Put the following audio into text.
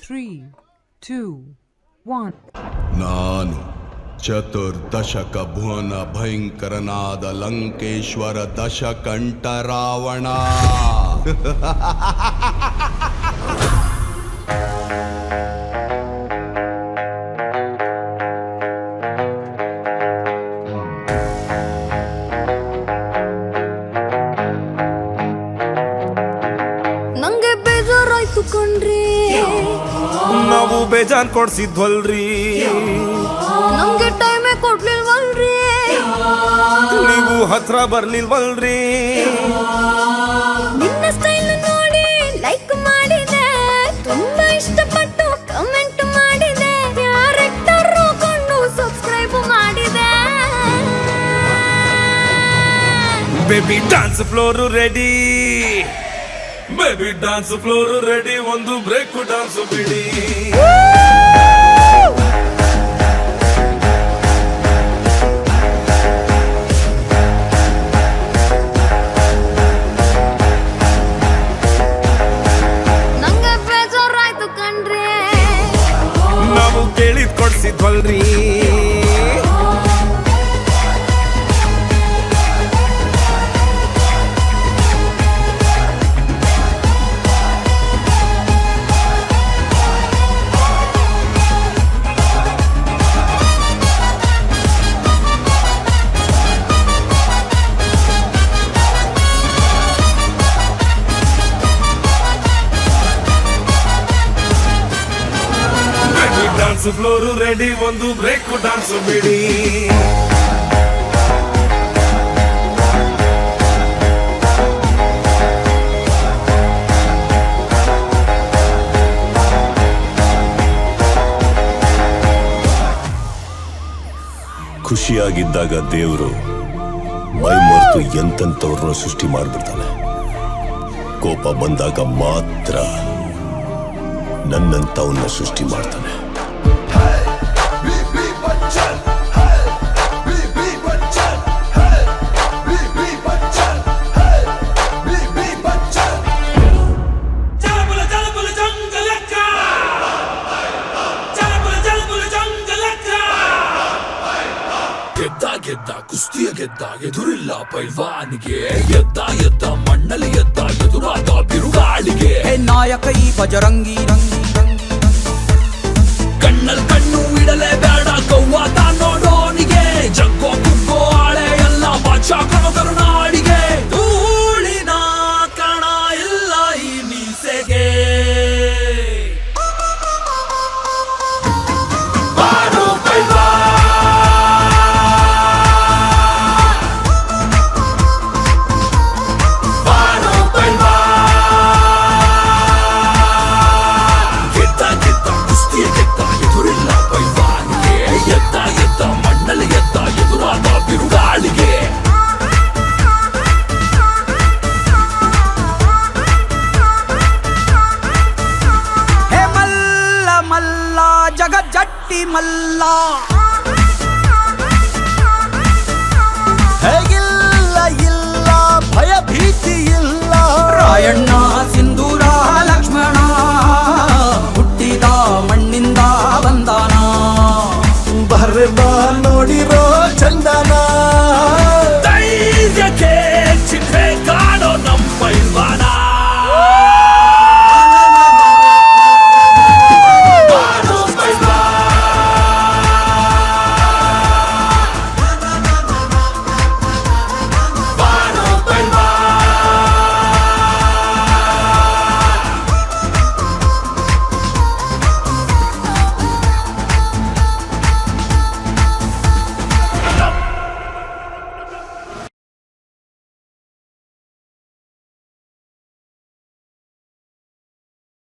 3, 2, 1. ನಾನು ಚತುರ್ದಶಕ ಭುವನ ಭಯಂಕರನಾದ ಲಂಕೇಶ್ವರ ದಶಕಂಠ ರಾವಣ. ನಂಗೆ ಬೇಜಾರಾಯ್ತು ಕಣ್ರಿ, ನಾವು ಬೇಜಾನ್ ಕೊಡ್ಸಿದ್ವಲ್ರಿ, ನಮ್ಗೆ ಟೈಮೇ ಕೊಡ್ಲಿಲ್ವಲ್ರಿ, ನೀವು ಹತ್ರ ಬರ್ಲಿಲ್ವಲ್ರಿ. ನಿನ್ನ ಸ್ಟೈಲ್ ನೋಡಿ ಲೈಕ್ ಮಾಡಿದೆ, ತುಂಬಾ ಇಷ್ಟಪಟ್ಟು ಕಮೆಂಟ್ ಮಾಡಿದೆ, ಕ್ಯಾರೆಕ್ಟರ್ ಕೊಂಡು ಸಬ್ಸ್ಕ್ರೈಬ್ ಮಾಡಿದೆ. Baby dance floor ready, baby dance floor ready, ಒಂದು ಬ್ರೇಕ್ ಡಾನ್ಸ್ ಬಿಡಿ. ನಂಗೆ ಬೇಜಾರಾಯ್ತು ಕಣ್ರಿ, ನಾವು ಕೇಳಿದ್ ಕೊಡ್ಸಿದ್ವಲ್ರಿ. ಡಾನ್ಸ್ ಫ್ಲೋರ್ ರೆಡಿ, ಒಂದು ಬ್ರೇಕ್ ಡಾನ್ಸ್ ಬಿಡಿ. ಖುಷಿಯಾಗಿದ್ದಾಗ ದೇವರು ಮೈ ಮರೆತು ಎಂತೆಂಥವ್ರನ್ನ ಸೃಷ್ಟಿ ಮಾಡಿಬಿಡ್ತಾನೆ. ಕೋಪ ಬಂದಾಗ ಮಾತ್ರ ನನ್ನಂಥವನ್ನ ಸೃಷ್ಟಿ ಮಾಡ್ತಾನೆ. ಗೆದ್ದ ಕುಸ್ತಿಯ ಗೆದ್ದ ಎದುರಿಲ್ಲ ಪೈಲ್ವಾನಿಗೆ, ಎದ್ದ ಮಣ್ಣಲ್ಲಿ ಎದ್ದ ಎದುರಾದ ಬಿರುಗಾಳಿಗೆ. ನಾಯಕ ಈ ಬಜರಂಗಿ ರಂಗಿ ರಂಗಿ, ಕಣ್ಣಲ್ ಕಣ್ಣು ಇಡಲೇ ಬೇಡ ಕವ್ವಾತ ನೋಡೋನಿಗೆ, ಜಗ್ಗೋ ಕುಗ್ಗೋ ಆಳೆ ಎಲ್ಲ ಬಾಚಾ ಕರುನಾಡಿಗೆ. ಧೂಳಿನ ಕಣ ಇಲ್ಲ ಈ ಮೀಸೆಗೆ, ಬಾರೋ ಪೈಲ್ವಾನ್. ಮಣ್ಣಲ್ಲಿ ಎದ್ದ ಎದುರಾದ ಬಿರುಗಾಳಿಗೆ. ಹೇ ಮಲ್ಲ ಮಲ್ಲ ಜಗಜ್ಜಟ್ಟಿ ಮಲ್ಲ,